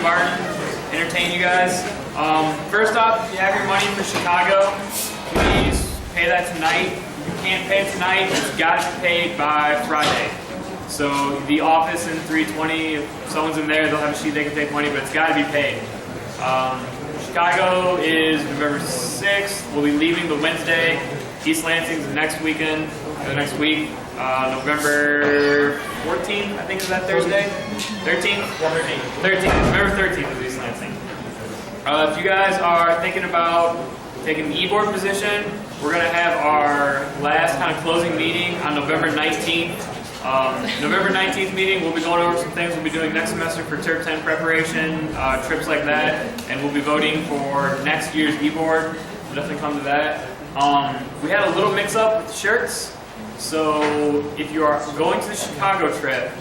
Martin entertain you guys. First off, if you have your money for Chicago, please pay that tonight. If you can't pay it tonight, it's got to be paid by Friday. So the office in 320, if someone's in there, they'll have a sheet they can take money, but it's got to be paid. Chicago is November 6th. We'll be leaving the Wednesday. East Lansing's the next weekend, the next week. November 14th, I think is that Thursday? 13th? 13th. November 13th is East Lansing. If you guys are thinking about taking the e-board position, we're going to have our last kind of closing meeting on November 19th. November 19th meeting, we'll be going over some things we'll be doing next semester for Terp 10 preparation, trips like that, and we'll be voting for next year's e-board. We'll definitely come to that. We had a little mix-up with the shirts, so if you are going to the Chicago trip,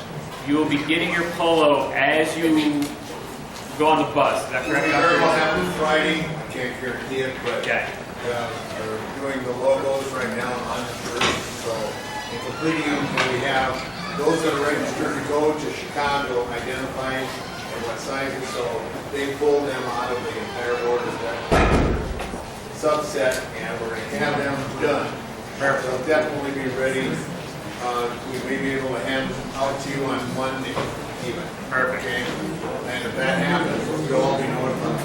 you will be getting your polo as you go on the bus. Is that correct? We'll happen Friday. I can't guarantee it, but okay. We're doing the logos right now on the shirt. So in completing them, we have those that are registered to go to Chicago identifying and what sizes. So they pull them out of the entire order subset, and we're going to have them done. So definitely be ready. We may be able to hand them out to you on Monday even. Perfect. Okay? And if that happens, we'll all be notified.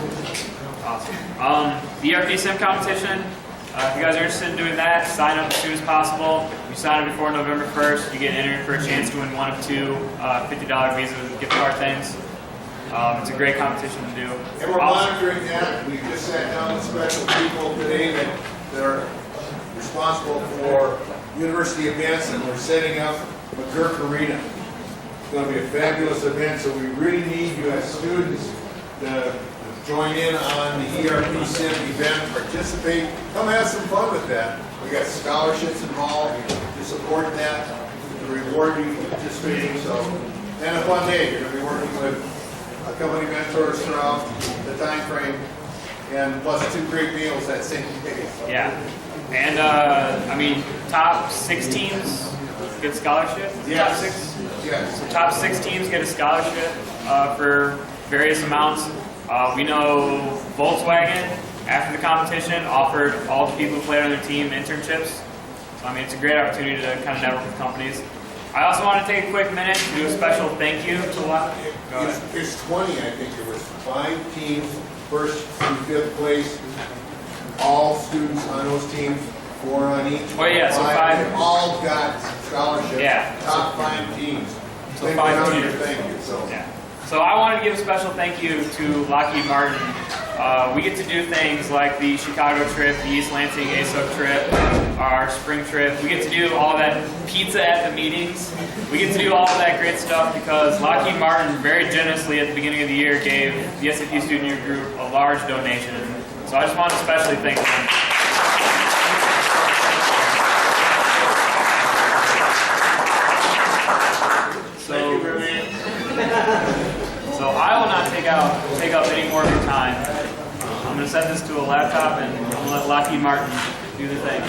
Awesome. The ERP sim competition, if you guys are interested in doing that, sign up as soon as possible. If you sign up before November 1st, you get entered for a chance to win one of two $50 Visa gift card things. It's a great competition to do. And we're monitoring that. We just sat down with special people today that are responsible for university events, and we're setting up McGurk Arena. It's going to be a fabulous event, so we really need you as students to join in on the ERP Sim event, participate, come have some fun with that. We got scholarships involved to support that, to reward you for participating. So, and a fun day. You're going to be working with company mentors throughout the time frame, and plus 2 great meals that same day. So. Yeah, and I mean, top 6 teams get scholarship. Yes. Top 6. Yes. So top 6 teams get a scholarship for various amounts. We know Volkswagen, after the competition, offered all the people who played on their team internships. So I mean, it's a great opportunity to kind of network with companies. I also want to take a quick minute to do a special thank you to Lockheed. It's 20, I think it was 5 teams, 1st through 5th place. All students on those teams, 4 on each. Oh yeah, so 5. All got scholarships. Yeah. Top 5 teams. So 5 teams. Thank you. So. Yeah. So I wanted to give a special thank you to Lockheed Martin. We get to do things like the Chicago trip, the East Lansing ASOC trip, our spring trip. We get to do all that pizza at the meetings. We get to do all of that great stuff because Lockheed Martin very generously at the beginning of the year gave the SAP Student Union Group a large donation. So I just want to especially thank them. So I will not take up any more of your time. I'm going to set this to a laptop and I'm going to let Lockheed Martin do the thing.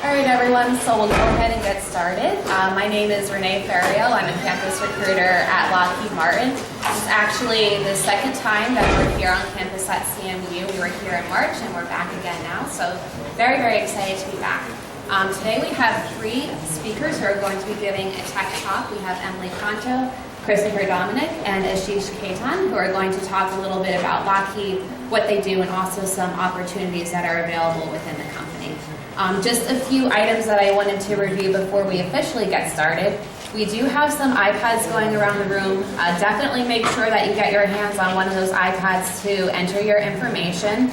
All right, everyone, so we'll go ahead and get started. My name is Renee Ferriel. I'm a campus recruiter at Lockheed Martin. This is actually the 2nd time that we're here on campus at CMU. We were here in March and we're back again now, so very, very excited to be back. Today we have 3 speakers who are going to be giving a tech talk. We have Emily Conto, Christopher Dominic, and Ashish Ketan, who are going to talk a little bit about Lockheed, what they do, and also some opportunities that are available within the company. Just a few items that I wanted to review before we officially get started. We do have some iPads going around the room. Definitely make sure that you get your hands on one of those iPads to enter your information.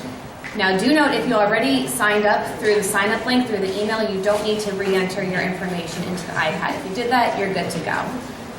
Now do note, if you already signed up through the sign-up link through the email, you don't need to re-enter your information into the iPad. If you did that, you're good to go.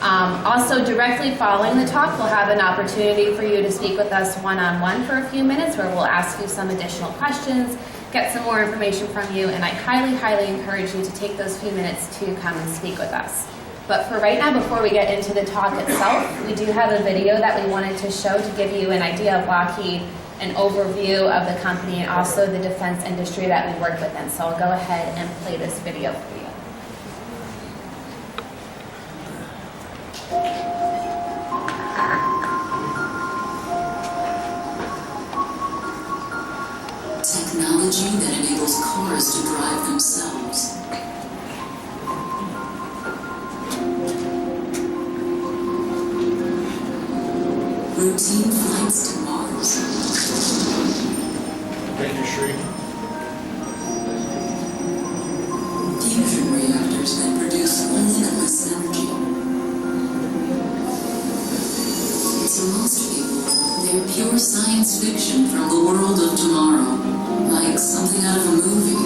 Also, directly following the talk, we'll have an opportunity for you to speak with us one-on-one for a few minutes, where we'll ask you some additional questions, get some more information from you, and I highly, highly encourage you to take those few minutes to come and speak with us. But for right now, before we get into the talk itself, we do have a video that we wanted to show to give you an idea of Lockheed, an overview of the company, and also the defense industry that we work within. So I'll go ahead and play this video for you. Technology that enables cars to drive themselves. Routine flights to Mars. Thank you, Shri. Fusion reactors that produce limitless energy. To most people, they're pure science fiction from the world of tomorrow, like something out of a movie.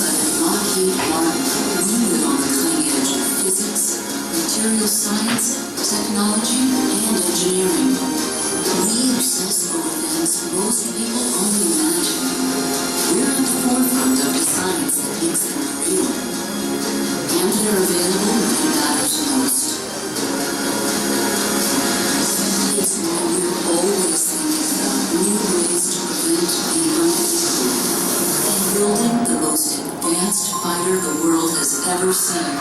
But at Lockheed Martin, we live on the cutting edge of physics, material science, technology, and engineering. We obsess over things most people only imagine. We're at the forefront of the science that makes them real. And they're available when it matters most. It's why we're always thinking about new ways to prevent the inevitable and building the most advanced fighter the world has ever seen.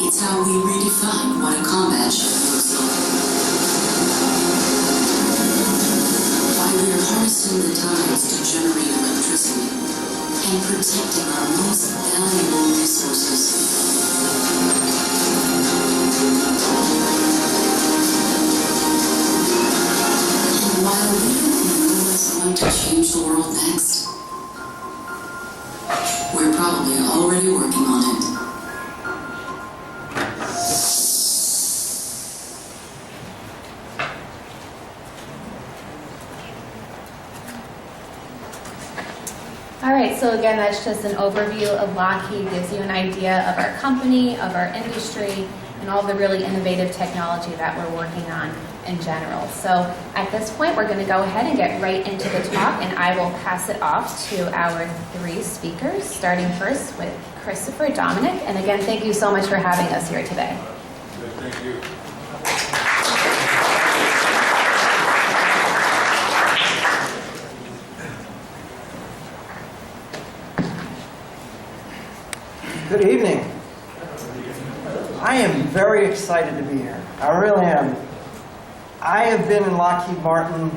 It's how we redefine what a combat ship looks like. Why we're harnessing the tides to generate electricity and protecting our most valuable resources. And while we don't know what's going to change the world next, we're probably already working on it. All right, so again, that's just an overview of Lockheed, gives you an idea of our company, of our industry, and all the really innovative technology that we're working on in general. So at this point, we're going to go ahead and get right into the talk, and I will pass it off to our three speakers, starting first with Christopher Dominic. And again, thank you so much for having us here today. Thank you. Good evening. I am very excited to be here. I really am. I have been in Lockheed Martin,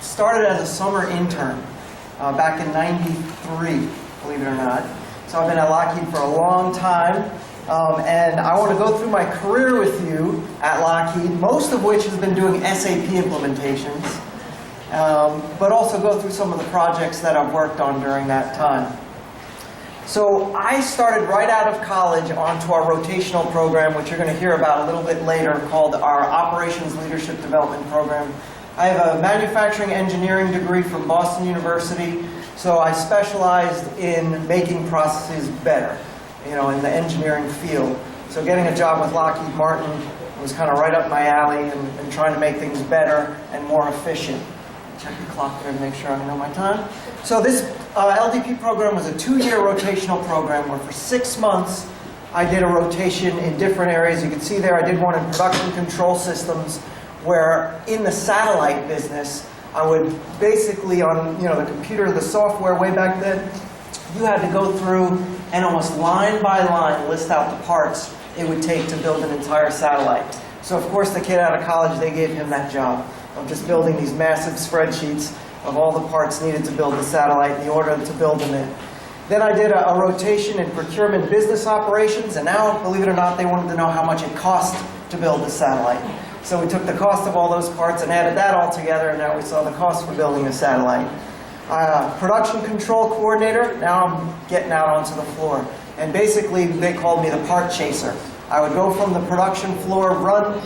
started as a summer intern back in '93, believe it or not. So I've been at Lockheed for a long time, and I want to go through my career with you at Lockheed, most of which has been doing SAP implementations, but also go through some of the projects that I've worked on during that time. So I started right out of college onto our rotational program, which you're going to hear about a little bit later, called our Operations Leadership Development Program. I have a manufacturing engineering degree from Boston University, so I specialized in making processes better, in the engineering field. So getting a job with Lockheed Martin was kind of right up my alley and trying to make things better and more efficient. Check the clock there to make sure I know my time. So this LDP program was a 2-year rotational program where for 6 months I did a rotation in different areas. You can see there I did one in production control systems where in the satellite business I would basically on the computer, the software way back then, you had to go through and almost line by line list out the parts it would take to build an entire satellite. So of course the kid out of college, they gave him that job of just building these massive spreadsheets of all the parts needed to build the satellite and the order to build them in. Then I did a rotation in procurement business operations, and now, believe it or not, they wanted to know how much it cost to build the satellite. So we took the cost of all those parts and added that all together, and now we saw the cost for building a satellite. Production control coordinator, now I'm getting out onto the floor. And basically, they called me the part chaser. I would go from the production floor, run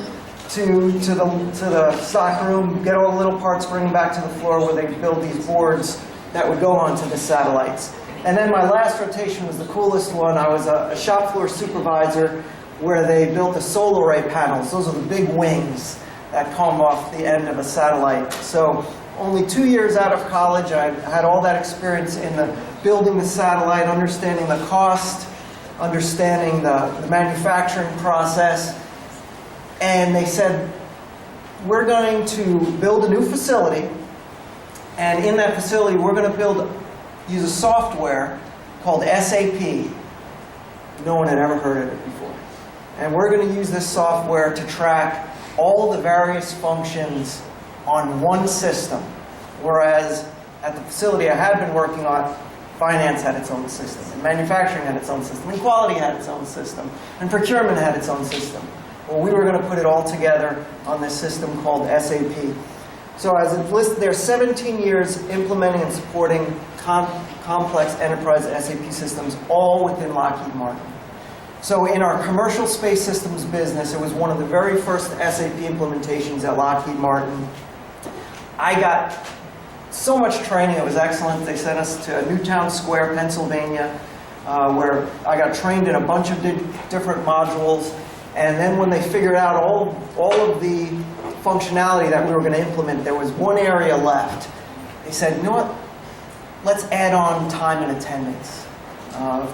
to the stock room, get all the little parts, bring them back to the floor where they build these boards that would go onto the satellites. And then my last rotation was the coolest one. I was a shop floor supervisor where they built the solar array panels. Those are the big wings that come off the end of a satellite. So only 2 years out of college, I had all that experience in the building the satellite, understanding the cost, understanding the manufacturing process. And they said, we're going to build a new facility, and in that facility we're going to use a software called SAP. No one had ever heard of it before. And we're going to use this software to track all the various functions on one system. Whereas at the facility I had been working on, finance had its own system, and manufacturing had its own system, and quality had its own system, and procurement had its own system. Well, we were going to put it all together on this system called SAP. So as it's listed there, 17 years implementing and supporting complex enterprise SAP systems, all within Lockheed Martin. So in our commercial space systems business, it was one of the very first SAP implementations at Lockheed Martin. I got so much training, it was excellent. They sent us to Newtown Square, Pennsylvania, where I got trained in a bunch of different modules. And then when they figured out all of the functionality that we were going to implement, there was one area left. They said, you know what, let's add on time and attendance.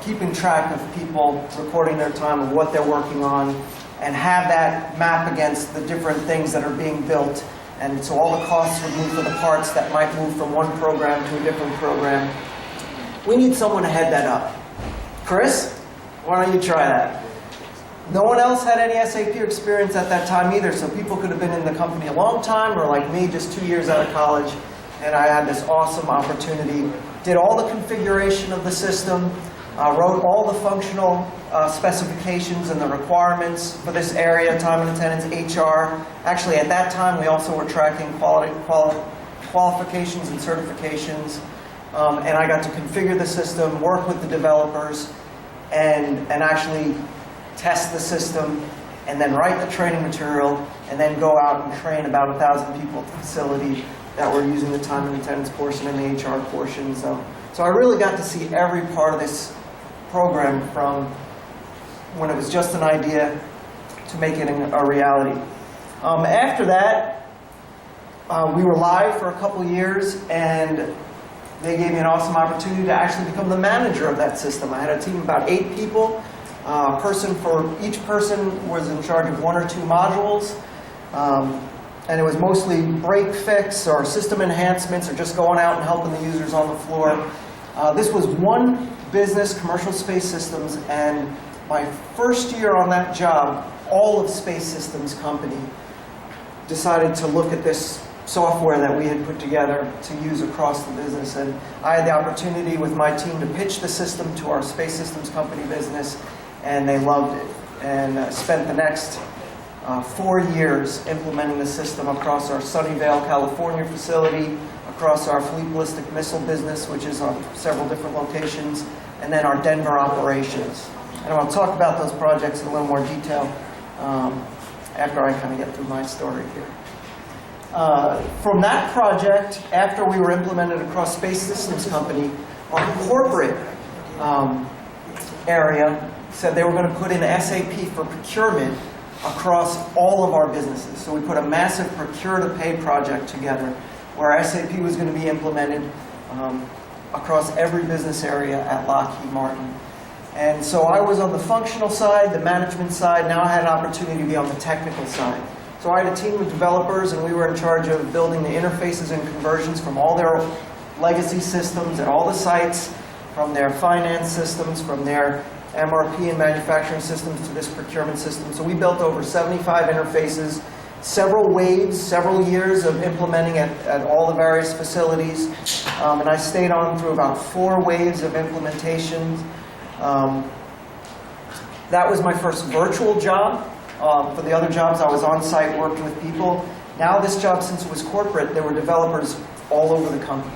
Keeping track of people, recording their time of what they're working on, and have that map against the different things that are being built. And so all the costs would move for the parts that might move from one program to a different program. We need someone to head that up. Chris, why don't you try that? No one else had any SAP experience at that time either, so people could have been in the company a long time, or like me, just 2 years out of college, and I had this awesome opportunity. Did all the configuration of the system, wrote all the functional specifications and the requirements for this area, time and attendance, HR. Actually, at that time, we also were tracking qualifications and certifications, and I got to configure the system, work with the developers, and actually test the system, and then write the training material, and then go out and train about 1,000 people at the facility that were using the time and attendance portion and the HR portion. So I really got to see every part of this program from when it was just an idea to making it a reality. After that, we were live for a couple years, and they gave me an awesome opportunity to actually become the manager of that system. I had a team of about 8 people. Each person was in charge of 1 or 2 modules, and it was mostly break fix or system enhancements or just going out and helping the users on the floor. This was one business, commercial space systems, and my first year on that job, all of Space Systems Company decided to look at this software that we had put together to use across the business. And I had the opportunity with my team to pitch the system to our Space Systems Company business, and they loved it. And spent the next 4 years implementing the system across our Sunnyvale, California facility, across our Fleet Ballistic Missile business, which is on several different locations, and then our Denver operations. And I'll talk about those projects in a little more detail after I kind of get through my story here. From that project, after we were implemented across Space Systems Company, our corporate area said they were going to put in SAP for procurement across all of our businesses. So we put a massive procure-to-pay project together where SAP was going to be implemented across every business area at Lockheed Martin. And so I was on the functional side, the management side. Now I had an opportunity to be on the technical side. So I had a team of developers, and we were in charge of building the interfaces and conversions from all their legacy systems at all the sites, from their finance systems, from their MRP and manufacturing systems to this procurement system. So we built over 75 interfaces, several waves, several years of implementing at all the various facilities. And I stayed on through about 4 waves of implementations. That was my first virtual job. For the other jobs, I was on site, worked with people. Now this job, since it was corporate, there were developers all over the company.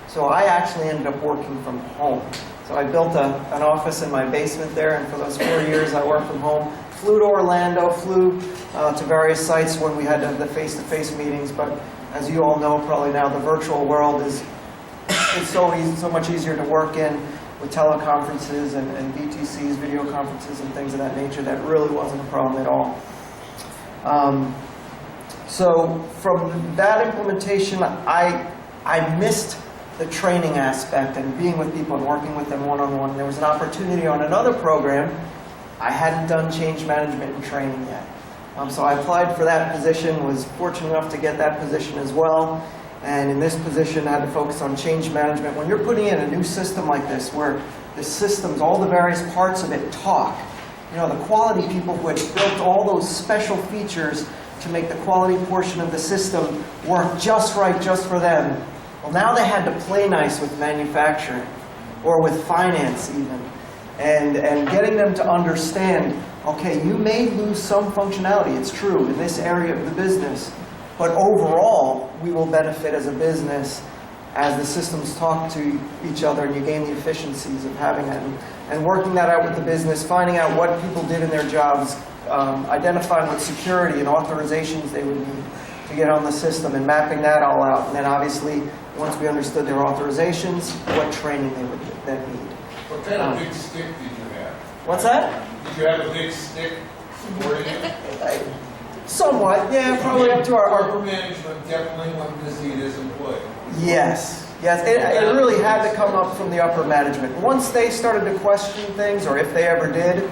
So I actually ended up working from home. So I built an office in my basement there, and for those 4 years I worked from home. Flew to Orlando, flew to various sites when we had the face-to-face meetings, but as you all know probably now, the virtual world is so much easier to work in with teleconferences and VTCs, video conferences and things of that nature. That really wasn't a problem at all. So from that implementation, I missed the training aspect and being with people and working with them one-on-one. There was an opportunity on another program. I hadn't done change management and training yet. So I applied for that position, was fortunate enough to get that position as well. And in this position, I had to focus on change management. When you're putting in a new system like this, where the systems, all the various parts of it talk, you know, the quality people who had built all those special features to make the quality portion of the system work just right, just for them. Well, now they had to play nice with manufacturing, or with finance even, and getting them to understand, okay, you may lose some functionality, it's true, in this area of the business, but overall, we will benefit as a business as the systems talk to each other and you gain the efficiencies of having that. And working that out with the business, finding out what people did in their jobs, identifying what security and authorizations they would need to get on the system, and mapping that all out. And then obviously, once we understood their authorizations, what training they would then need. What kind of big stick did you have? What's that? Did you have a big stick supporting it? Somewhat, yeah, probably up to our Upper management definitely wanted to see this employed. Yes, yes, it really had to come up from the upper management. Once they started to question things, or if they ever did,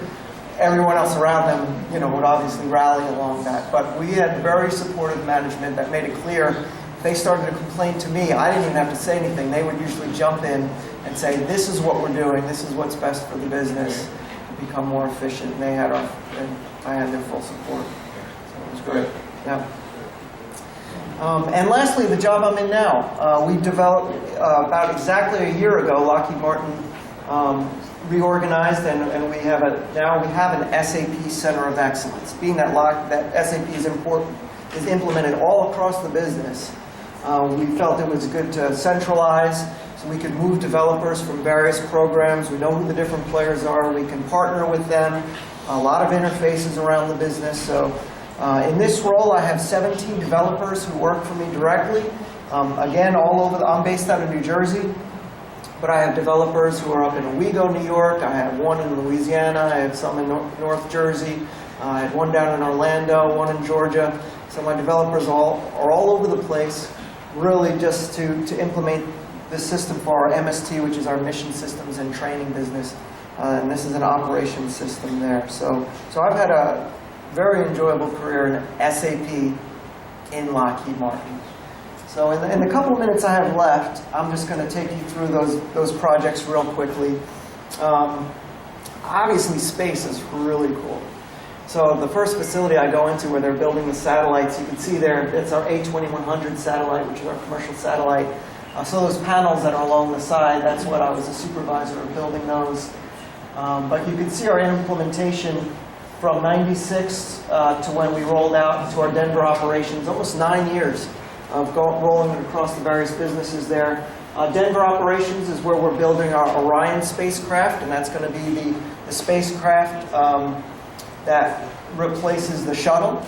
everyone else around them, you know, would obviously rally along that. But we had very supportive management that made it clear. If they started to complain to me, I didn't even have to say anything. They would usually jump in and say, this is what we're doing, this is what's best for the business to become more efficient. And I had their full support. So it was great. Yeah. And lastly, the job I'm in now. We developed, about exactly a year ago, Lockheed Martin reorganized, and we have now we have an SAP Center of Excellence. Being that SAP is implemented all across the business, we felt it was good to centralize so we could move developers from various programs. We know who the different players are. We can partner with them. A lot of interfaces around the business. So in this role, I have 17 developers who work for me directly. Again, all over. I'm based out of New Jersey, but I have developers who are up in Owego, New York. I have one in Louisiana. I have some in North Jersey. I had one down in Orlando, one in Georgia. So my developers are all over the place, really just to implement this system for our MST, which is our Mission Systems and Training business. And this is an operations system there. So I've had a very enjoyable career in SAP in Lockheed Martin. So in the couple of minutes I have left, I'm just going to take you through those projects real quickly. Obviously, space is really cool. So the first facility I go into where they're building the satellites, you can see there, it's our A2100 satellite, which is our commercial satellite. So those panels that are along the side, that's what I was a supervisor of building those. But you can see our implementation from '96 to when we rolled out to our Denver operations, almost 9 years of rolling it across the various businesses there. Denver operations is where we're building our Orion spacecraft, and that's going to be the spacecraft that replaces the shuttle.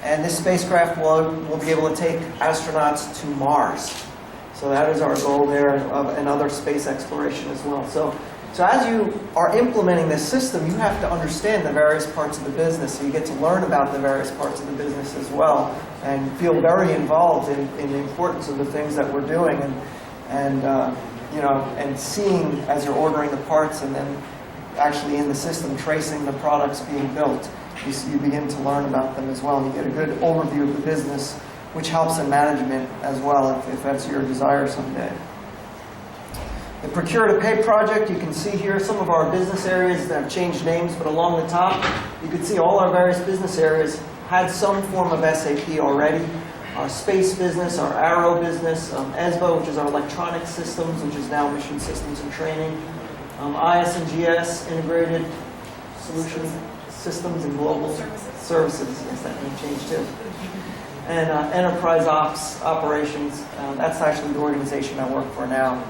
And this spacecraft will be able to take astronauts to Mars. So that is our goal there, and other space exploration as well. So as you are implementing this system, you have to understand the various parts of the business. So you get to learn about the various parts of the business as well, and feel very involved in the importance of the things that we're doing, and seeing as you're ordering the parts, and then actually in the system tracing the products being built. You begin to learn about them as well, and you get a good overview of the business, which helps in management as well, if that's your desire someday. The Procure to Pay project, you can see here some of our business areas that have changed names, but along the top, you can see all our various business areas had some form of SAP already. Our space business, our Aero business, ESBO, which is our electronic systems, which is now Mission Systems and Training, IS&GS, Integrated Solution Systems and Global Services. Yes, that name changed too. And Enterprise Ops Operations, that's actually the organization I work for now,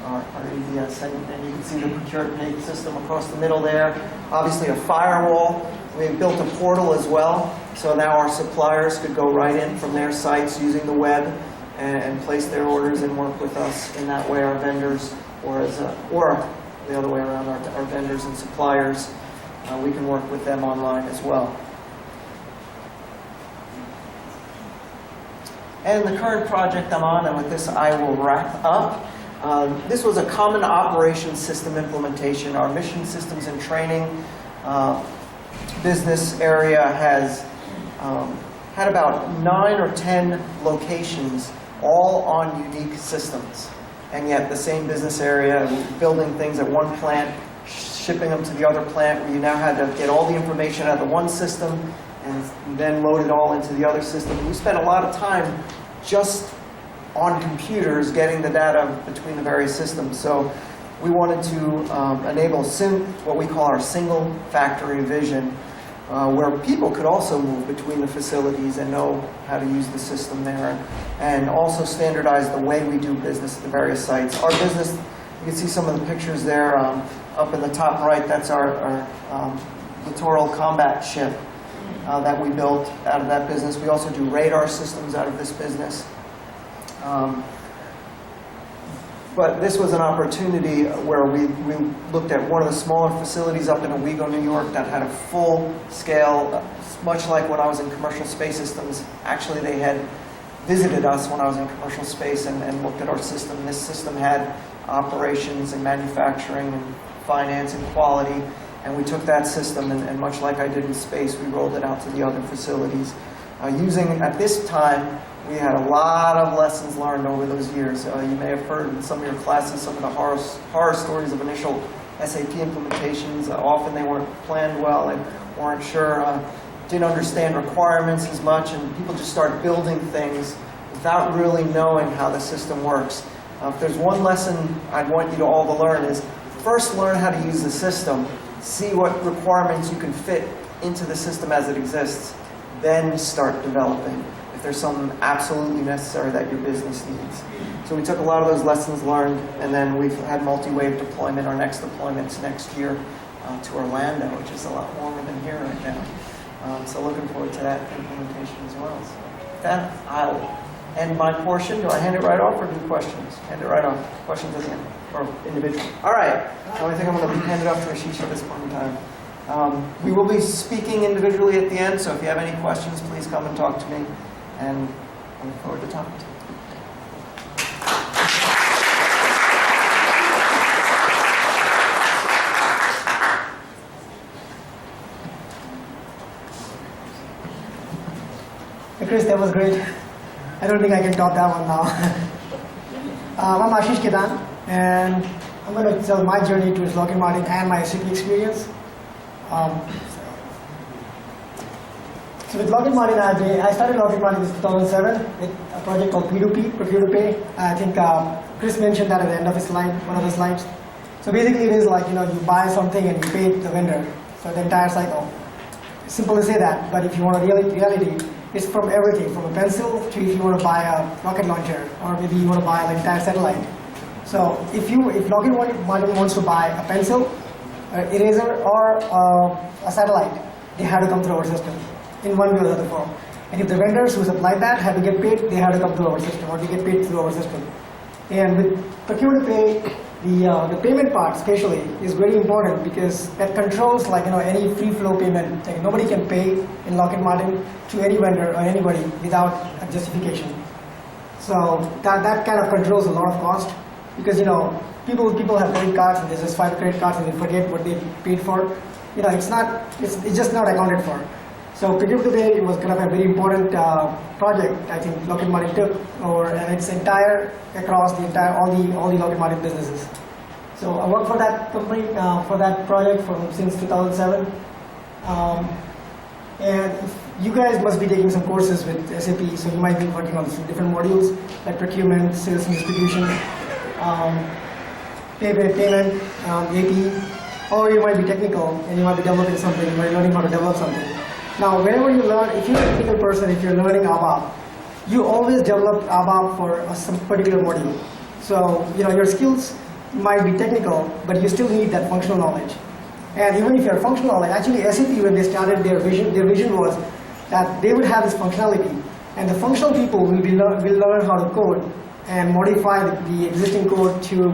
our EBS. And you can see the Procure to Pay system across the middle there. Obviously a firewall. We've built a portal as well, so now our suppliers could go right in from their sites using the web and place their orders and work with us in that way, our vendors, or the other way around, our vendors and suppliers. We can work with them online as well. And the current project I'm on, and with this I will wrap up, This was a common operations system implementation. Our mission systems and training business area has had about 9 or 10 locations, all on unique systems. And yet the same business area, building things at one plant, shipping them to the other plant, where you now had to get all the information out of the one system and then load it all into the other system. We spent a lot of time just on computers getting the data between the various systems. So we wanted to enable what we call our single factory vision, where people could also move between the facilities and know how to use the system there, and also standardize the way we do business at the various sites. Our business, you can see some of the pictures there up in the top right. That's our littoral combat ship that we built out of that business. We also do radar systems out of this business. But this was an opportunity where we looked at one of the smaller facilities up in Owego, New York, that had a full scale, much like when I was in commercial space systems. Actually, they had visited us when I was in commercial space and looked at our system. This system had operations and manufacturing and finance and quality, and we took that system and much like I did in space, we rolled it out to the other facilities. At this time, we had a lot of lessons learned over those years. You may have heard in some of your classes some of the horror stories of initial SAP implementations. Often they weren't planned well, they weren't sure, didn't understand requirements as much, and people just start building things without really knowing how the system works. If there's one lesson I'd want you to all to learn is, first learn how to use the system, see what requirements you can fit into the system as it exists, then start developing if there's something absolutely necessary that your business needs. So we took a lot of those lessons learned, and then we've had multi-wave deployment. Our next deployment's next year to Orlando, which is a lot warmer than here right now. So looking forward to that implementation as well. So with that, I'll end my portion. Do I hand it right off or do questions? Hand it right off. Questions at the end, or individual. All right. So I think I'm going to hand it off to Ashish at this point in time. We will be speaking individually at the end, so if you have any questions, please come and talk to me. And I look forward to talking to you. Hey Chris, that was great. I don't think I can top that one now. I'm Ashish Kedan, and I'm going to tell my journey towards Lockheed Martin and my SAP experience. So with Lockheed Martin, I started Lockheed Martin in 2007 with a project called P2P, Procure to Pay. I think Chris mentioned that at the end of his slide, one of the slides. So basically it is like, you buy something and you pay the vendor. So the entire cycle. It's simple to say that, but if you want a reality, it's from everything, from a pencil to if you want to buy a rocket launcher, or maybe you want to buy an entire satellite. So if Lockheed Martin wants to buy a pencil, an eraser, or a satellite, they have to come through our system in one way or the other form. And if the vendors who supplied that have to get paid, they have to come through our system, or they get paid through our system. And with Procure to Pay, the payment part especially is very important because that controls any free flow payment. Like nobody can pay in Lockheed Martin to any vendor or anybody without a justification. So that kind of controls a lot of cost because people have credit cards and they just swipe credit cards and they forget what they paid for. It's just not accounted for. So Procure to Pay was kind of a very important project I think Lockheed Martin took over, and it's across all the Lockheed Martin businesses. So I worked for that company for that project since 2007, and you guys must be taking some courses with SAP, so you might be working on some different modules like procurement, sales and distribution, payment, AP, or you might be technical and you might be developing something, you might be learning how to develop something. Now, whenever you learn, if you're a technical person, if you're learning ABAP, you always develop ABAP for some particular module. So, your skills might be technical, but you still need that functional knowledge. And even if you're functional knowledge, actually SAP, when they started their vision was that they would have this functionality, and the functional people will learn how to code and modify the existing code to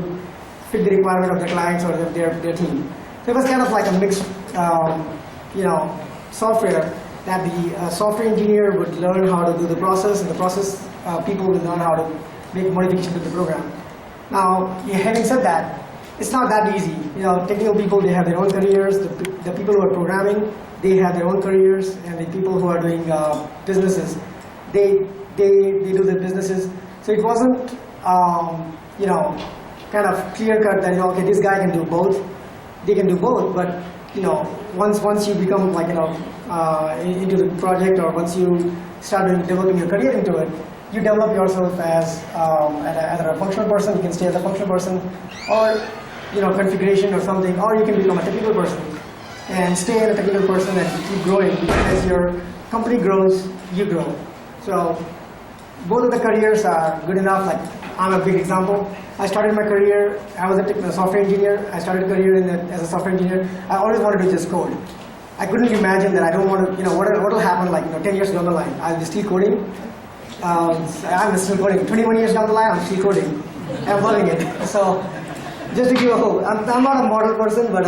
fit the requirement of the clients or their team. So it was kind of like a mixed, software that the software engineer would learn how to do the process, and the process people will learn how to make modifications to the program. Now, having said that, it's not that easy. Technical people, they have their own careers. The people who are programming, they have their own careers, and the people who are doing businesses, they do their businesses. So it wasn't, kind of clear cut that okay, this guy can do both. They can do both, but once you become into the project, or once you start developing your career into it, you develop yourself as either a functional person. You can stay as a functional person, or configuration or something, or you can become a technical person and stay as a technical person and keep growing. As your company grows, you grow. So both of the careers are good enough. Like, I'm a big example. I started my career, I was a software engineer. I started a career as a software engineer. I always wanted to just code. I couldn't imagine that I don't want to, what will happen 10 years down the line. I'll be still coding. I'm still coding. 21 years down the line, I'm still coding. I'm loving it. So, just to give a hope. I'm not a model person, but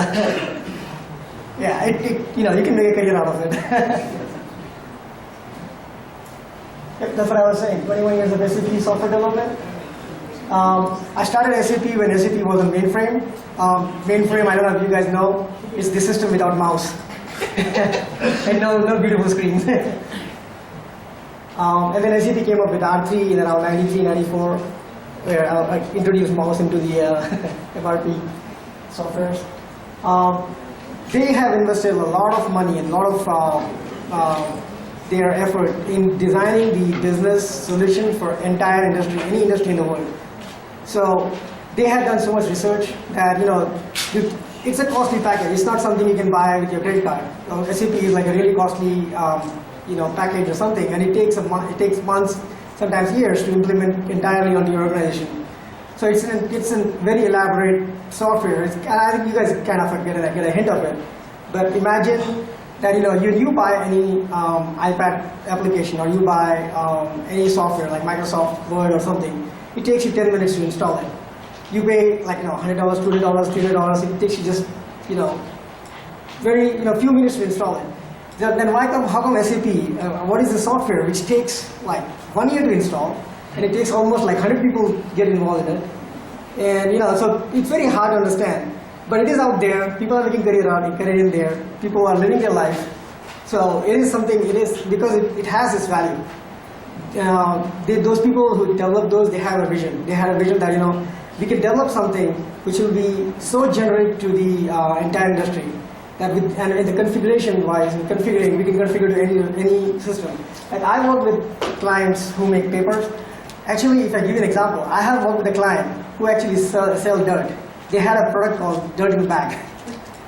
yeah, you can make a career out of it. Yep, that's what I was saying. 21 years of SAP software development. I started SAP when SAP was a mainframe. Mainframe, I don't know if you guys know, it's the system without mouse. And no beautiful screens. And then SAP came up with R3 in around 93, 94, where I introduced mouse into the MRP softwares. They have invested a lot of money and a lot of their effort in designing the business solution for entire industry, any industry in the world. So they have done so much research that it's a costly package. It's not something you can buy with your credit card. SAP is like a really costly package or something, and it takes months, sometimes years, to implement entirely onto your organization. So it's a very elaborate software. And I think you guys kind of get a hint of it. But imagine that you buy any iPad application, or you buy any software like Microsoft Word or something. It takes you 10 minutes to install it. You pay $100, $200, $300. It takes you just few minutes to install it. Then how come SAP? What is the software which takes 1 year to install, and it takes almost 100 people get involved in it, and so it's very hard to understand. But it is out there. People are making career in there. People are living their life. So it is something. It is because it has its value. Those people who develop those, they have a vision. They had a vision that we can develop something which will be so generic to the entire industry that and in the configuration wise, we can configure to any system. Like, I work with clients who make papers. Actually, if I give you an example, I have worked with a client who actually sell dirt. They had a product called Dirt in Bag,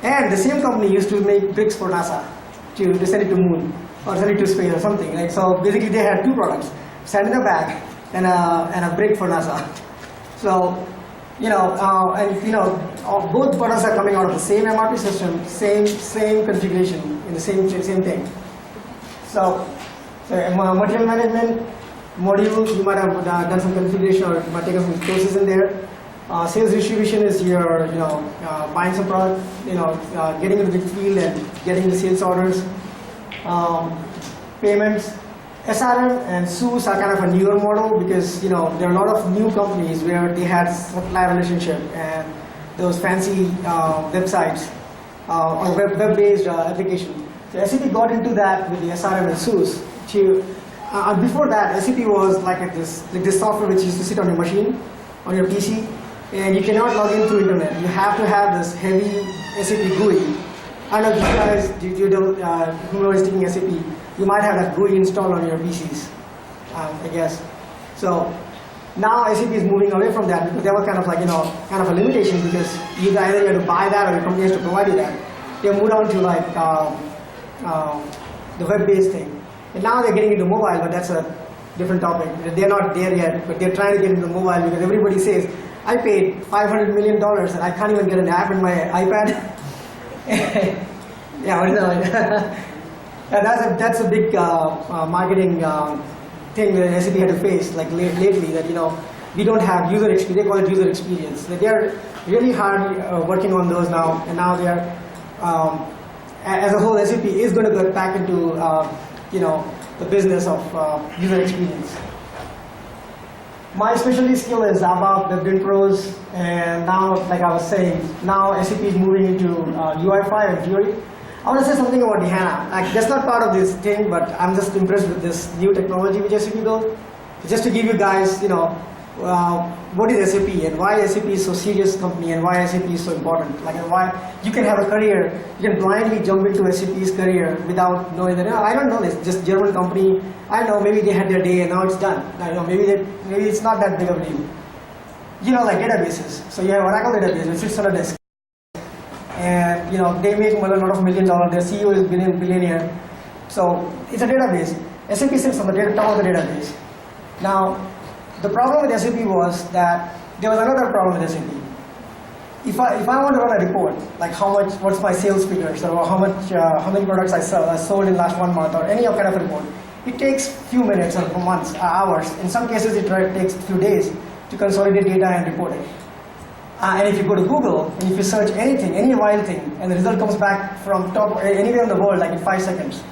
and the same company used to make bricks for NASA to send it to moon or send it to space or something. Like, so basically, they had two products: sand in a bag and a brick for NASA. So, both products are coming out of the same MRP system, same configuration, in the same thing. So material management module, you might have done some configuration, or you might take some courses in there. Sales distribution is your, buying some product, getting into the field and getting the sales orders. Payments. SRM and SUS are kind of a newer model because there are a lot of new companies where they had supplier relationship and those fancy websites or web-based applications. So SAP got into that with the SRM and SUS. Before that, SAP was like this software which used to sit on your machine, on your PC, and you cannot log in through internet. You have to have this heavy SAP GUI. I don't know if you guys, who is taking SAP, you might have that GUI installed on your PCs, I guess. So now SAP is moving away from that because there was kind of a limitation, because you either have to buy that or your company has to provide you that. They moved on to the web-based thing. And now they're getting into mobile, but that's a different topic. They're not there yet, but they're trying to get into mobile because everybody says, I paid $500 million and I can't even get an app in my iPad. Yeah, that's a big marketing thing that SAP had to face lately, that we don't have user experience. They call it user experience. They're really hard working on those now, and now they're as a whole, SAP is going to get back into the business of user experience. My specialty skill is about the build pros, and now, like I was saying, now SAP is moving into UI5 and Fury. I want to say something about the HANA. Like, that's not part of this thing, but I'm just impressed with this new technology which SAP built. Just to give you guys, what is SAP and why SAP is so serious company and why SAP is so important. Like, and why you can have a career, you can blindly jump into SAP's career without knowing that. I don't know this. Just German company. I know maybe they had their day and now it's done. I know maybe it's not that big of a deal. Like databases. So you have Oracle database which sits on a disk. And they make a lot of $1 million. Their CEO is billionaire. So it's a database. SAP sits on the top of the database. Now, the problem with SAP was that there was another problem with SAP. If I want to run a report, like what's my sales figures, or how many products I sold in last 1 month, or any kind of report, it takes few minutes or months, hours. In some cases, it takes a few days to consolidate data and report it. And if you go to Google, and if you search anything, any wild thing, and the result comes back from top anywhere in the world, like in 5 seconds.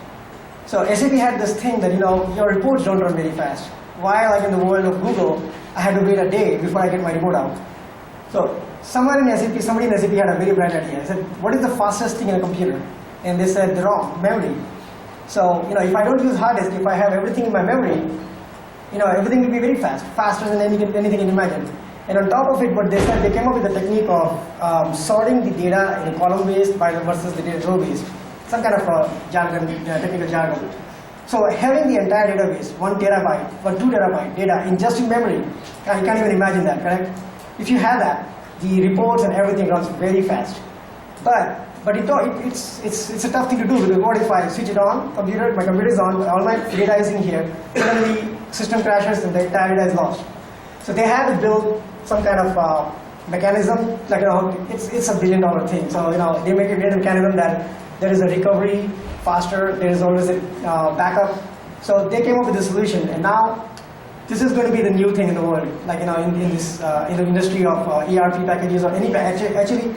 So SAP had this thing that your reports don't run very fast. Why, like in the world of Google, I had to wait a day before I get my report out. So somebody in SAP had a very bright idea. I said, what is the fastest thing in a computer? And they said, they're wrong, memory. So if I don't use hard disk, if I have everything in my memory, everything will be very fast, faster than anything you can imagine. And on top of it, what they said, they came up with the technique of sorting the data in a column-based versus the data row-based. Some kind of technical jargon. So having the entire database, 1 terabyte or 2 terabyte data in just in memory, you can't even imagine that, correct? If you have that, the reports and everything runs very fast. But it's a tough thing to do, because what if I switch it on, my computer is on, all my data is in here, suddenly system crashes and the entire data is lost. So they had to build some kind of mechanism, like it's $1 billion thing. So they make a mechanism that there is a recovery faster, there is always a backup. So they came up with a solution, and now this is going to be the new thing in the world. Like in the industry of ERP packages or any actually.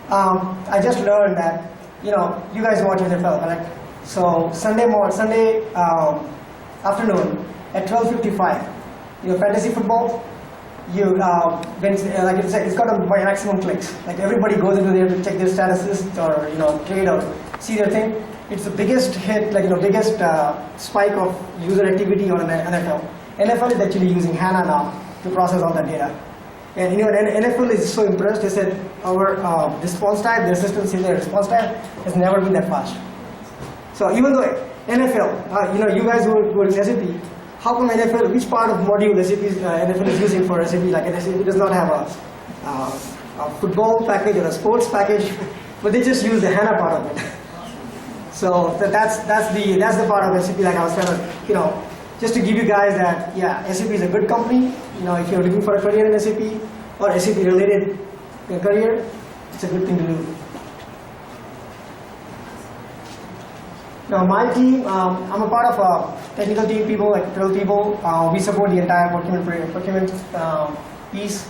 I just learned that you guys watch NFL, correct? So Sunday afternoon at 12:55, fantasy football. It's got a maximum clicks. Like everybody goes into there to check their statuses or trade or see their thing. It's the biggest hit, biggest spike of user activity on NFL. NFL is actually using HANA now to process all that data. And NFL is so impressed. They said our response time, their system says their response time has never been that fast. So even though NFL, you guys who are in SAP, how come NFL, which part of module NFL is using for SAP? Like SAP does not have a football package or a sports package, but they just use the HANA part of it. So that's the part of SAP. Like I was kind of, just to give you guys that, SAP is a good company. If you're looking for a career in SAP or SAP related career, it's a good thing to do. Now my team, I'm a part of a technical team, people like 12 people. We support the entire procurement piece.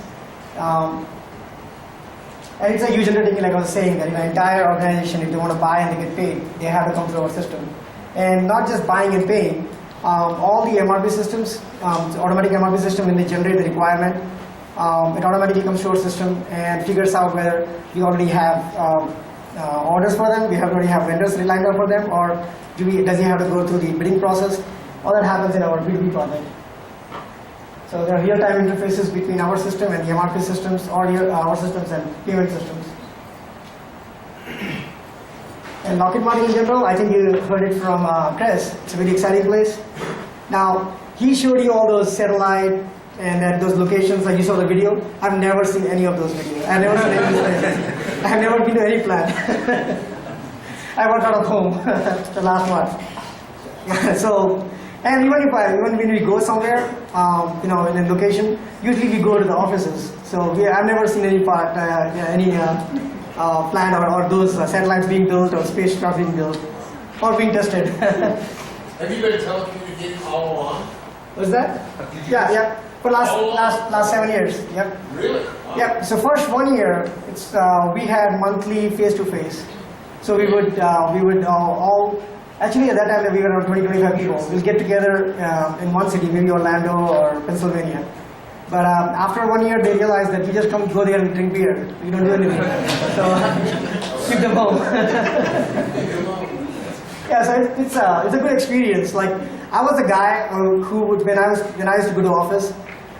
And it's a huge undertaking, like I was saying, that entire organization, if they want to buy and they get paid, they have to come through our system. And not just buying and paying, all the MRP systems, automatic MRP system, when they generate the requirement, it automatically comes to our system and figures out whether we already have orders for them, we already have vendors lined up for them, or does he have to go through the bidding process? All that happens in our B2B project. So there are real-time interfaces between our system and the MRP systems, or our systems and payment systems. And Lockheed Martin in general, I think you heard it from Chris. It's a very exciting place. Now, he showed you all those satellite and at those locations, like you saw the video. I've never seen any of those videos. I've never seen any places. I've never been to any plant. I worked out of home the last month. So, and even when we go somewhere, in a location, usually we go to the offices. So I've never seen any part, plant or those satellites being built or spacecraft being built or being tested. Have you been telecommunicating all along? What's that? Yeah. For last 7 years. Yep. Really? Wow. Yep. So first 1 year, it's we had monthly face-to-face. So we would all. Actually, at that time, we were around 20-25 people. We'll get together in one city, maybe Orlando or Pennsylvania. But after 1 year, they realized that you just go there and drink beer. You don't do anything. So keep them home. Yeah, so it's a good experience. Like I was a guy who would, when I used to go to office,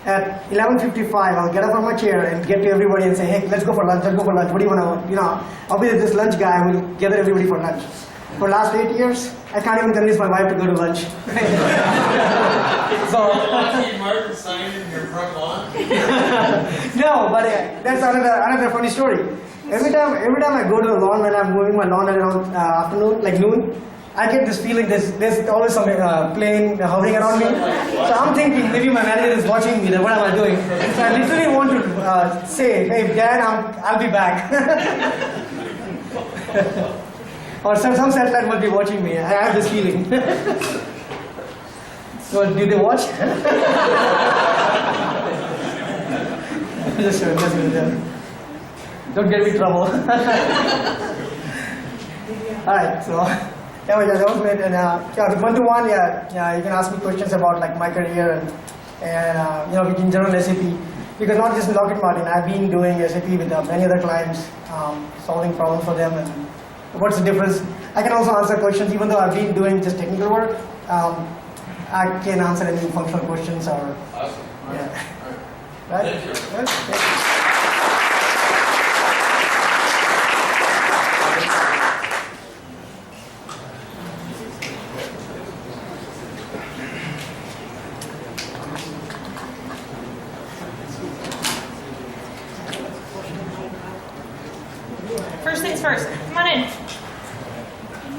at 11:55, I'll get up from my chair and get to everybody and say, hey, let's go for lunch, let's go for lunch. What do you want to, I'll be this lunch guy who will gather everybody for lunch. For the last 8 years, I can't even convince my wife to go to lunch. So, Lockheed Martin signed in your front lawn? no, but that's another funny story. Every time I go to the lawn when I'm moving my lawn around afternoon, like noon, I get this feeling there's always some plane hovering around me. So I'm thinking maybe my manager is watching me. Then what am I doing? So I literally want to say, hey, Dad, I'll be back. Or some satellite must be watching me. I have this feeling. So do they watch? Just don't get me in trouble. All right, so that was great. And with one-to-one, you can ask me questions about like my career and in general SAP. Because not just in Lockheed Martin, I've been doing SAP with many other clients, solving problems for them. And what's the difference? I can also answer questions, even though I've been doing just technical work. I can answer any functional questions or. Awesome. Yeah. Right. Right? Thank you. Thank you. First things first, come on in.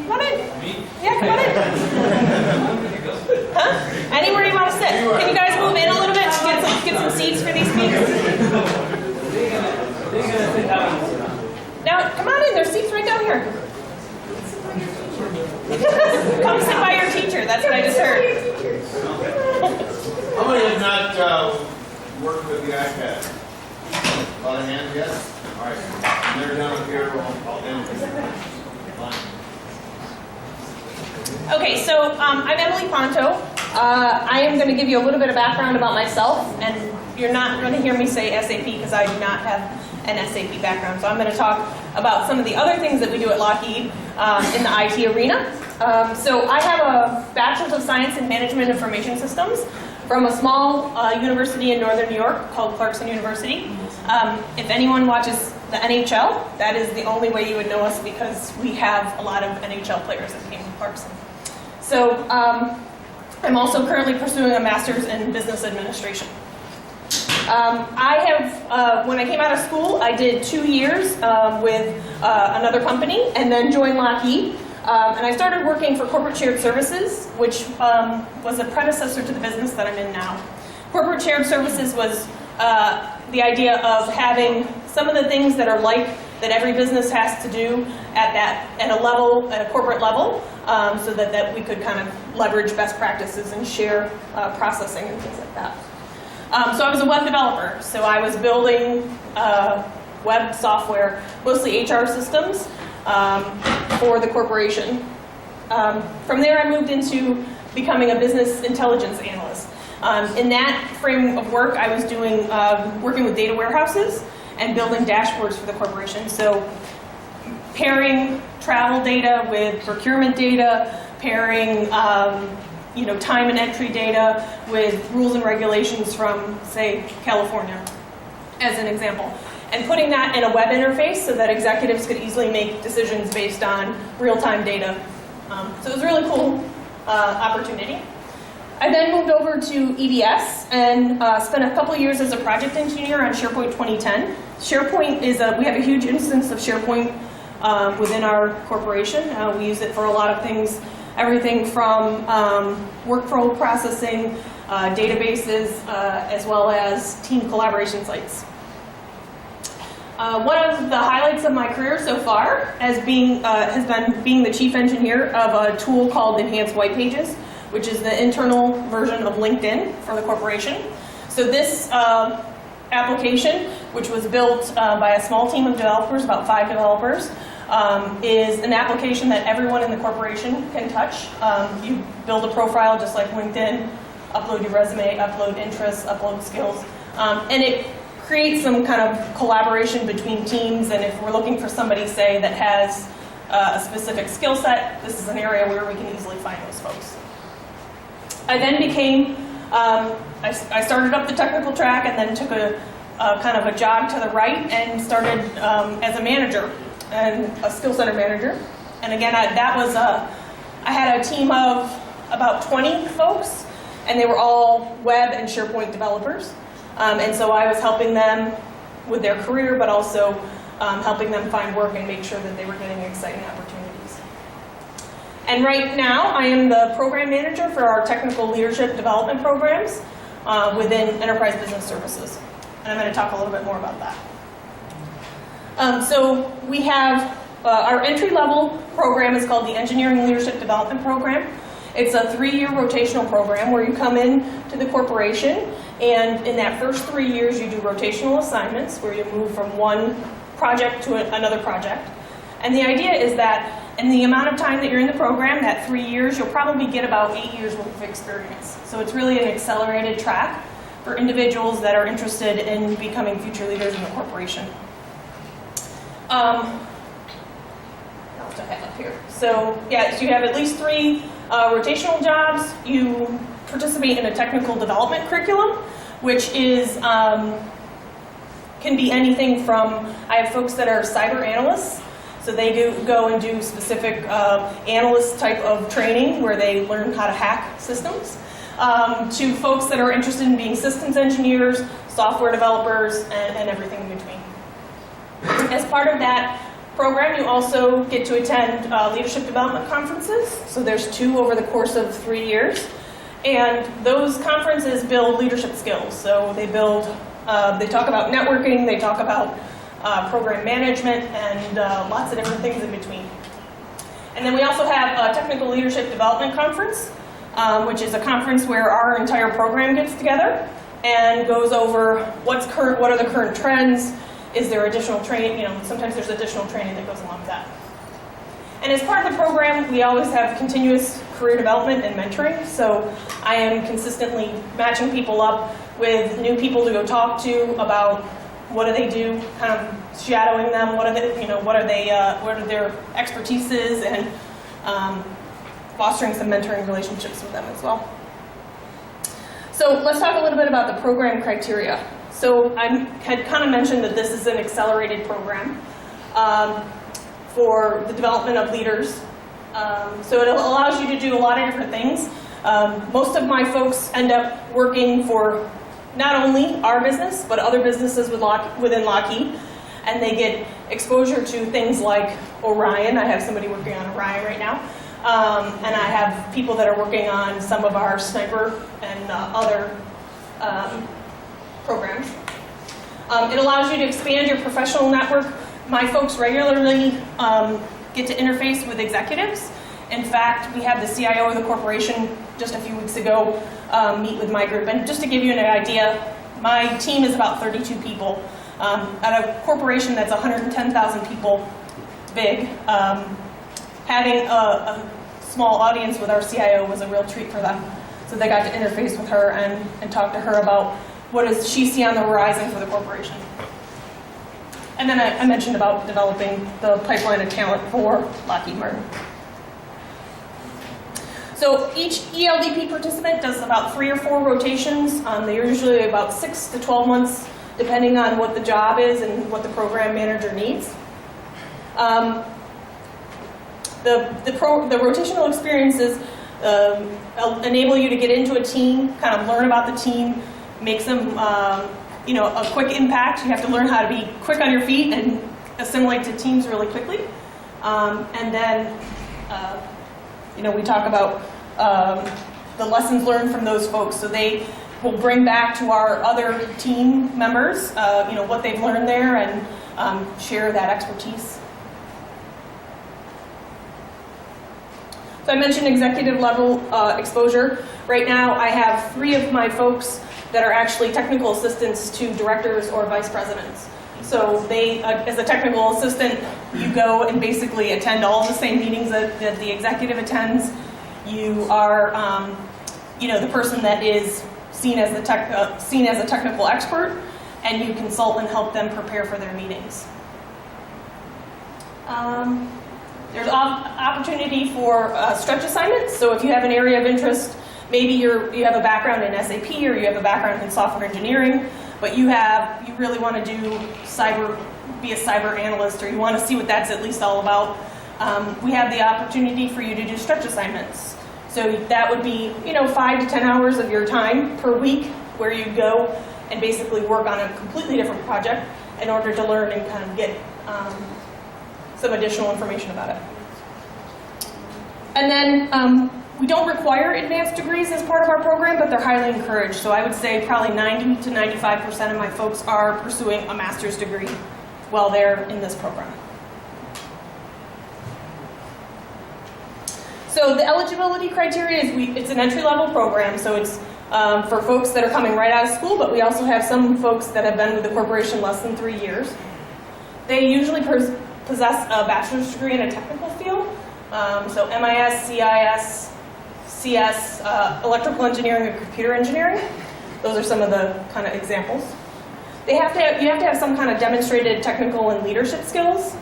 Come on in. Yeah, come on in. Huh? Anywhere you want to sit. Can you guys move in a little bit to get some seats for these people? Now, come on in. There's seats right down here. Come sit by your teacher. That's what I just heard. How many have not worked with the iPad? A lot of hands, yes? All right. And they're down here. I'll end it. Fine. Okay, so I'm Emily Ponto. I am going to give you a little bit of background about myself, and you're not going to hear me say SAP because I do not have an SAP background. So I'm going to talk about some of the other things that we do at Lockheed in the IT arena. So I have a Bachelor's of Science in Management Information Systems from a small university in northern New York called Clarkson University. If anyone watches the NHL, that is the only way you would know us because we have a lot of NHL players that came from Clarkson. So I'm also currently pursuing a master's in business administration. When I came out of school, I did 2 years with another company and then joined Lockheed. And I started working for Corporate Shared Services, which was a predecessor to the business that I'm in now. Corporate Shared Services was the idea of having some of the things that are like that every business has to do at a corporate level, so that we could kind of leverage best practices and share processing and things like that. So I was a web developer, so I was building web software, mostly HR systems, for the corporation. From there I moved into becoming a business intelligence analyst. In that frame of work, I was doing working with data warehouses and building dashboards for the corporation. So pairing travel data with procurement data, pairing time and entry data with rules and regulations from, say, California, as an example. And putting that in a web interface so that executives could easily make decisions based on real-time data. So it was a really cool opportunity. I then moved over to EBS and spent a couple of years as a project engineer on SharePoint 2010. SharePoint is we have a huge instance of SharePoint within our corporation. We use it for a lot of things, everything from workflow processing, databases, as well as team collaboration sites. One of the highlights of my career so far has been being the chief engineer of a tool called Enhanced White Pages, which is the internal version of LinkedIn for the corporation. So this application, which was built by a small team of developers, about 5 developers, is an application that everyone in the corporation can touch. You build a profile just like LinkedIn, upload your resume, upload interests, upload skills, And it creates some kind of collaboration between teams, and if we're looking for somebody, say, that has a specific skill set, this is an area where we can easily find those folks. I then became, I started up the technical track and then took a kind of a jog to the right and started as a manager and a skill center manager. And again, I had a team of about 20 folks, and they were all web and SharePoint developers. And so I was helping them with their career, but also helping them find work and make sure that they were getting exciting opportunities. And right now, I am the program manager for our technical leadership development programs within Enterprise Business Services. And I'm going to talk a little bit more about that. So we have our entry-level program is called the Engineering Leadership Development Program. It's a 3-year rotational program where you come in to the corporation, and in that first 3 years you do rotational assignments where you move from one project to another project. And the idea is that in the amount of time that you're in the program, that 3 years, you'll probably get about 8 years worth of experience. So it's really an accelerated track for individuals that are interested in becoming future leaders in the corporation. What else do I have up here? So yeah, so you have at least 3 rotational jobs. You participate in a technical development curriculum, which is can be anything from, I have folks that are cyber analysts, so they go and do specific analyst type of training where they learn how to hack systems, to folks that are interested in being systems engineers, software developers, and everything in between. As part of that program, you also get to attend leadership development conferences. So there's 2 over the course of 3 years. And those conferences build leadership skills. So they build, they talk about networking, they talk about program management, and lots of different things in between. And then we also have a technical leadership development conference, which is a conference where our entire program gets together and goes over what's current, what are the current trends, is there additional training, sometimes there's additional training that goes along with that. And as part of the program, we always have continuous career development and mentoring. So I am consistently matching people up with new people to go talk to about what do they do, kind of shadowing them, what are their expertise is, and fostering some mentoring relationships with them as well. So let's talk a little bit about the program criteria. So I had kind of mentioned that this is an accelerated program for the development of leaders. So it allows you to do a lot of different things. Most of my folks end up working for not only our business, but other businesses within Lockheed. And they get exposure to things like Orion. I have somebody working on Orion right now. And I have people that are working on some of our sniper and other programs. It allows you to expand your professional network. My folks regularly get to interface with executives. In fact, we had the CIO of the corporation just a few weeks ago meet with my group. And just to give you an idea, my team is about 32 people. At a corporation that's 110,000 people big, having a small audience with our CIO was a real treat for them. So they got to interface with her and talk to her about what does she see on the horizon for the corporation. And then I mentioned about developing the pipeline of talent for Lockheed Martin. So each ELDP participant does about 3 or 4 rotations. They're usually about 6 to 12 months, depending on what the job is and what the program manager needs. The rotational experiences enable you to get into a team, kind of learn about the team, make some, a quick impact. You have to learn how to be quick on your feet and assimilate to teams really quickly. And then, we talk about the lessons learned from those folks. So they will bring back to our other team members, what they've learned there and share that expertise. So I mentioned executive level exposure. Right now I have 3 of my folks that are actually technical assistants to directors or vice presidents. So they, as a technical assistant, you go and basically attend all the same meetings that the executive attends. You are, the person that is seen as a technical expert, and you consult and help them prepare for their meetings. There's opportunity for stretch assignments. So if you have an area of interest, maybe you have a background in SAP or you have a background in software engineering, but you really want to be a cyber analyst, or you want to see what that's at least all about. We have the opportunity for you to do stretch assignments. So that would be 5 to 10 hours of your time per week where you go and basically work on a completely different project in order to learn and kind of get some additional information about it. And then we don't require advanced degrees as part of our program, but they're highly encouraged. So I would say probably 90 to 95% of my folks are pursuing a master's degree while they're in this program. So the eligibility criteria is it's an entry-level program, so it's for folks that are coming right out of school, but we also have some folks that have been with the corporation less than 3 years. They usually possess a bachelor's degree in a technical field, so MIS, CIS, CS, electrical engineering, and computer engineering. Those are some of the kind of examples. You have to have some kind of demonstrated technical and leadership skills,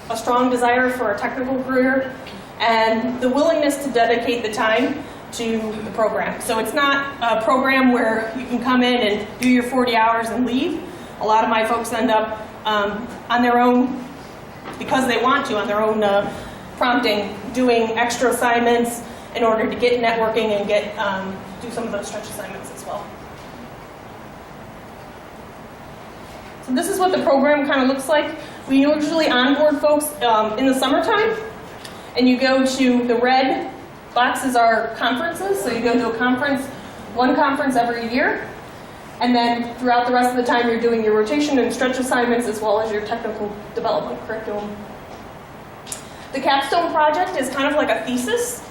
a strong desire for a technical career, and the willingness to dedicate the time to the program. So it's not a program where you can come in and do your 40 hours and leave. A lot of my folks end up on their own, because they want to, on their own prompting, doing extra assignments in order to get networking and do some of those stretch assignments as well. So this is what the program kind of looks like. We usually onboard folks in the summertime, and you go to the red boxes are conferences, so you go to one conference every year, and then throughout the rest of the time you're doing your rotation and stretch assignments as well as your technical development curriculum. The capstone project is kind of like a thesis,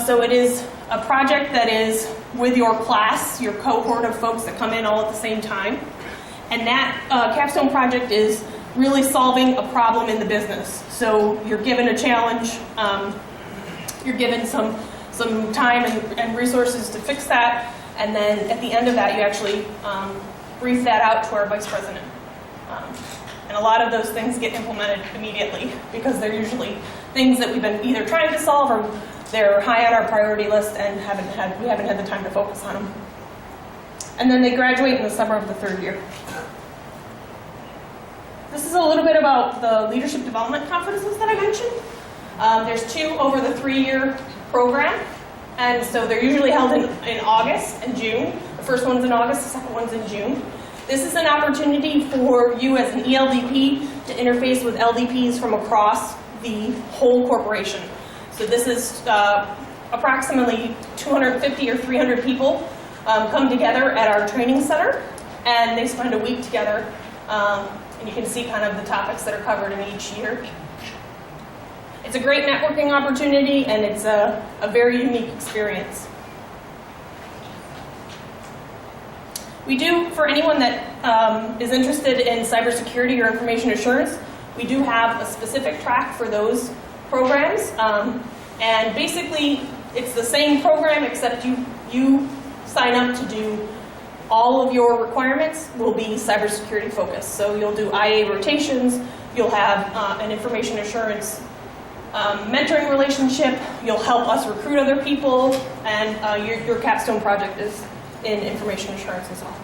so it is a project that is with your class, your cohort of folks that come in all at the same time, and that capstone project is really solving a problem in the business. So you're given a challenge, you're given some time and resources to fix that, and then at the end of that you actually brief that out to our vice president. And a lot of those things get implemented immediately because they're usually things that we've been either trying to solve or they're high on our priority list and we haven't had the time to focus on them. And then they graduate in the summer of the 3rd year. This is a little bit about the leadership development conferences that I mentioned. There's 2 over the 3-year program, and so they're usually held in August and June. The first one's in August, the second one's in June. This is an opportunity for you as an ELDP to interface with LDPs from across the whole corporation. So this is approximately 250 or 300 people come together at our training center, and they spend a week together. And you can see kind of the topics that are covered in each year. It's a great networking opportunity, and it's a very unique experience. We do, for anyone that is interested in cybersecurity or information assurance, we do have a specific track for those programs. And basically, it's the same program, except you sign up to do all of your requirements will be cybersecurity focused. So you'll do IA rotations, you'll have an information assurance mentoring relationship, you'll help us recruit other people, and your capstone project is in information assurance as well.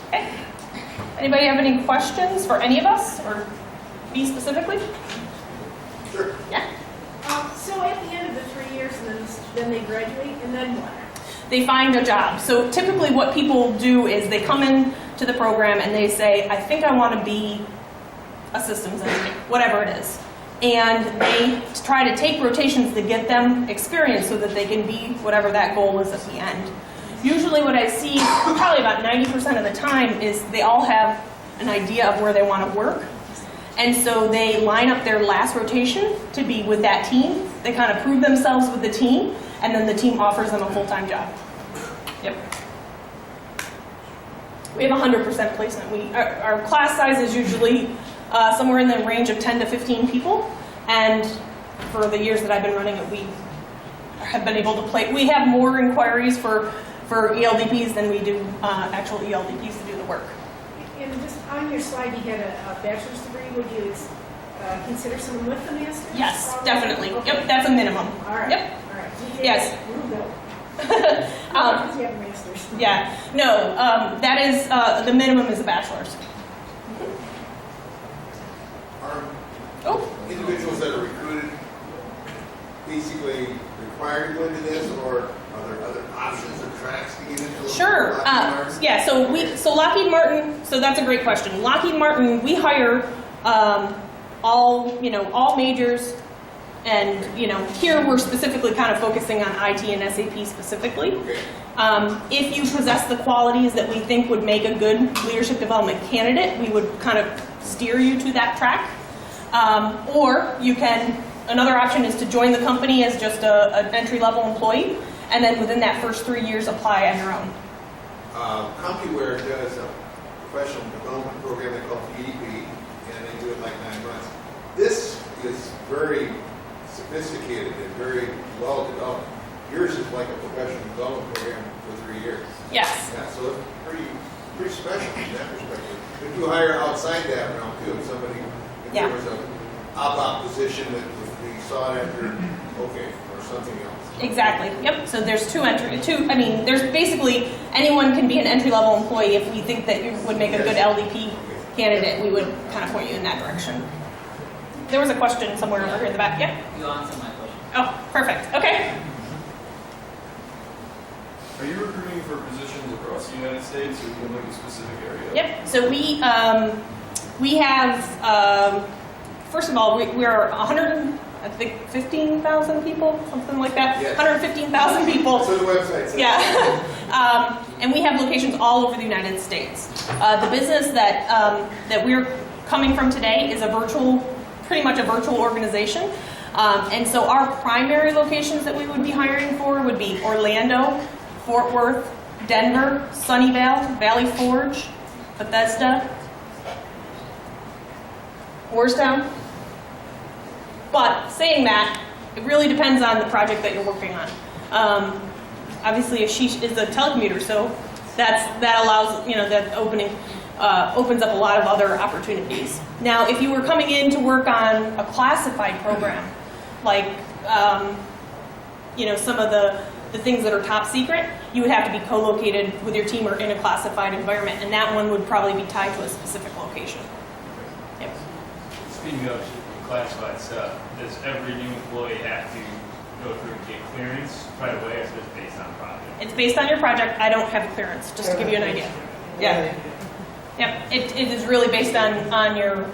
Okay. Anybody have any questions for any of us, or me specifically? Sure. Yeah. So at the end of the 3 years, and then they graduate, and then what? They find a job. So typically what people do is they come in to the program and they say, I think I want to be a systems engineer, whatever it is. And they try to take rotations to get them experience so that they can be whatever that goal is at the end. Usually what I see, probably about 90% of the time, is they all have an idea of where they want to work. And so they line up their last rotation to be with that team. They kind of prove themselves with the team, and then the team offers them a full-time job. Yep. We have 100% placement. Our class size is usually somewhere in the range of 10 to 15 people, and for the years that I've been running it, we have been able to play. We have more inquiries for ELDPs than we do actual ELDPs to do the work. And just on your slide, you had a bachelor's degree. Would you consider someone with a master's? Yes, Probably? definitely. Okay. Yep, that's a minimum. All right. Yep. All right. Yes. You have a master's. Yeah. No, that is the minimum is a bachelor's. Are Oh. individuals that are recruited basically required to go into this, or are there other options or tracks to get into? Sure. Lockheed Martin? Yeah. So Lockheed Martin. So that's a great question. Lockheed Martin, we hire all majors, and here we're specifically kind of focusing on IT and SAP specifically. Okay. If you possess the qualities that we think would make a good leadership development candidate, we would kind of steer you to that track. Or you can. Another option is to join the company as just an entry-level employee, and then within that first 3 years, apply on your own. CompuWare does a professional development program they call PDP, and they do it like 9 months. This is very sophisticated and very well developed. Yours is like a professional development program for 3 years. Yes. Yeah, so it's pretty special from that perspective. If you hire outside that realm too, if somebody, if Yeah. there was a op position that would be sought after, okay, or something else. Exactly. Yep. So there's there's basically anyone can be an entry-level employee. If we think that you would make a good LDP candidate, we would kind of point you in that direction. There was a question somewhere over here in the back. Yep. You answered my question. Oh, perfect. Okay. Are you recruiting for positions across the United States, or in like a specific area? Yep. So we have first of all we're 15,000 people, something like that. Yes. 115,000 people. So the website says. Yeah. And we have locations all over the United States. The business that we're coming from today is pretty much a virtual organization. And so our primary locations that we would be hiring for would be Orlando, Fort Worth, Denver, Sunnyvale, Valley Forge, Bethesda, Orrstown. But saying that, it really depends on the project that you're working on. Obviously, Ashish is a telecommuter, so that allows, that opens up a lot of other opportunities. Now, if you were coming in to work on a classified program, like some of the things that are top secret, you would have to be co-located with your team or in a classified environment, and that one would probably be tied to a specific location. Yep. Speaking of classified stuff, does every new employee have to go through and get clearance right away, or is it based on project? It's based on your project. I don't have a clearance, just to give you an idea. Yeah. Yep. It is really based on your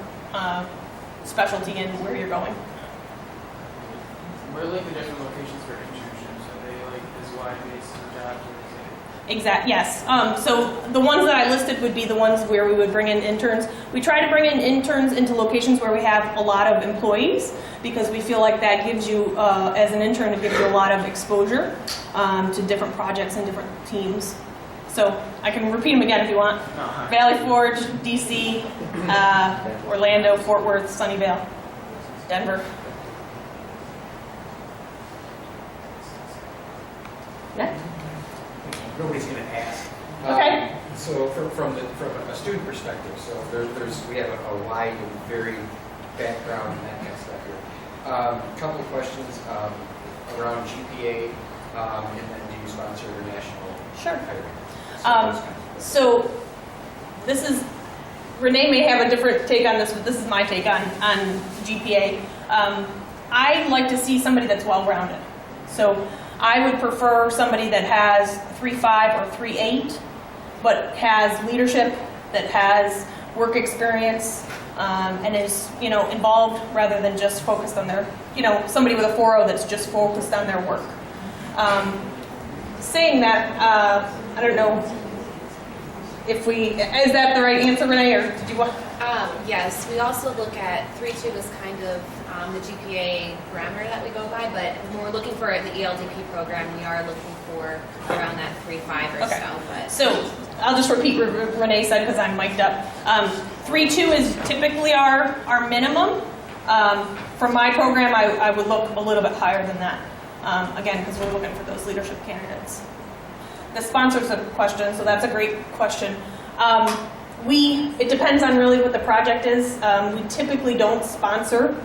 specialty and where you're going. Where are like the different locations for internships? Are they like as wide based on jobs, or is it? Exact. Yes. So the ones that I listed would be the ones where we would bring in interns. We try to bring in interns into locations where we have a lot of employees, because we feel like that gives you, as an intern, it gives you a lot of exposure to different projects and different teams. So I can repeat them again if you want. No. Valley Forge, DC, Orlando, Fort Worth, Sunnyvale, Denver. Yeah. Nobody's going to ask. Okay. So from a student perspective, so we have a wide and varied background and that kind of stuff here. A couple of questions around GPA, and then do you sponsor international Sure. hiring? So this is, Renee may have a different take on this, but this is my take on GPA. I like to see somebody that's well-rounded. So I would prefer somebody that has 3.5 or 3.8, but has leadership, that has work experience, and is involved rather than just focused on their, somebody with a 4.0 that's just focused on their work. Saying that, I don't know if is that the right answer, Renee, or did you want? Yes, we also look at 3.2 as kind of the GPA parameter that we go by, but when we're looking for the ELDP program, we are looking for around that 3.5 or Okay. so. But So I'll just repeat what Renee said because I'm mic'd up. 3.2 is typically our minimum. For my program, I would look a little bit higher than that. again, because we're looking for those leadership candidates. The sponsors a question, so that's a great question. It depends on really what the project is. We typically don't sponsor,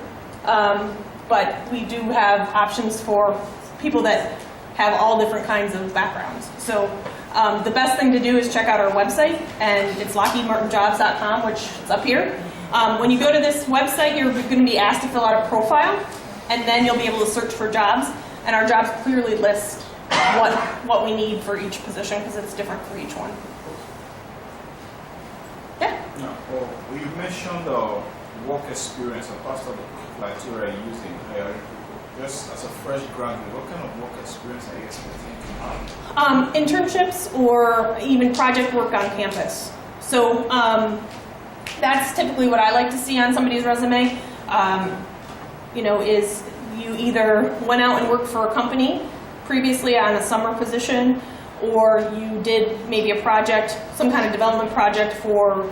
but we do have options for people that have all different kinds of backgrounds. So the best thing to do is check out our website, and it's lockheedmartinjobs.com, which is up here. When you go to this website, you're going to be asked to fill out a profile, and then you'll be able to search for jobs, and our jobs clearly list what we need for each position, because it's different for each one. Yeah? No. Well, you mentioned the work experience, a part of the criteria you're using. Just as a fresh graduate, what kind of work experience are you expecting to have? Internships or even project work on campus. So that's typically what I like to see on somebody's resume. Is you either went out and worked for a company previously on a summer position, or you did maybe a project, some kind of development project for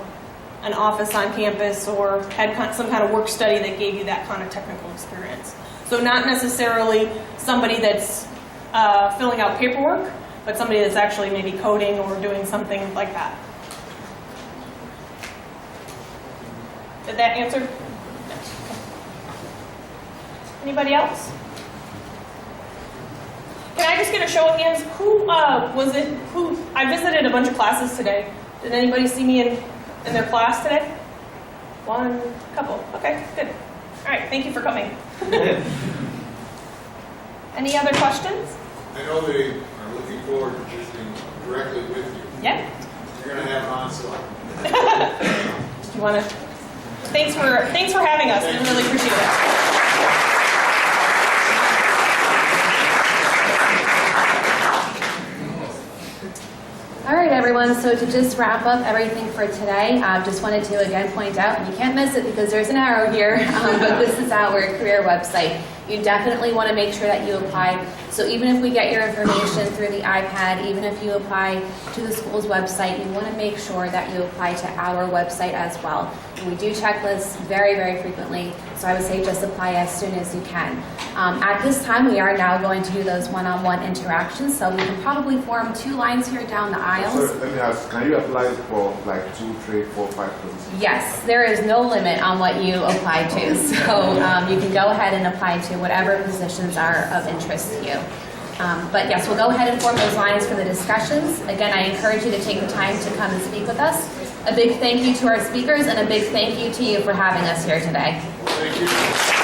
an office on campus, or had some kind of work study that gave you that kind of technical experience. So not necessarily somebody that's filling out paperwork, but somebody that's actually maybe coding or doing something like that. Did that answer? No. Anybody else? Can I just get a show of hands? Who I visited a bunch of classes today. Did anybody see me in their class today? One, couple. Okay, good. All right, thank you for coming. Any other questions? I know they are looking forward to visiting directly with you. Yeah. You're going to have an onslaught. You want to? Thanks for having us. We really appreciate it. All right, everyone, so to just wrap up everything for today, just wanted to again point out, and you can't miss it because there's an arrow here, but this is our career website. You definitely want to make sure that you apply. So even if we get your information through the iPad, even if you apply to the school's website, you want to make sure that you apply to our website as well. And we do checklists very, very frequently, so I would say just apply as soon as you can. At this time, we are now going to do those one-on-one interactions, so we can probably form 2 lines here down the aisles. So let me ask, can you apply for like 2, 3, 4, 5 positions? Yes, there is no limit on what you apply to, so you can go ahead and apply to whatever positions are of interest to you. But yes, we'll go ahead and form those lines for the discussions. Again, I encourage you to take the time to come and speak with us. A big thank you to our speakers and a big thank you to you for having us here today. Thank you.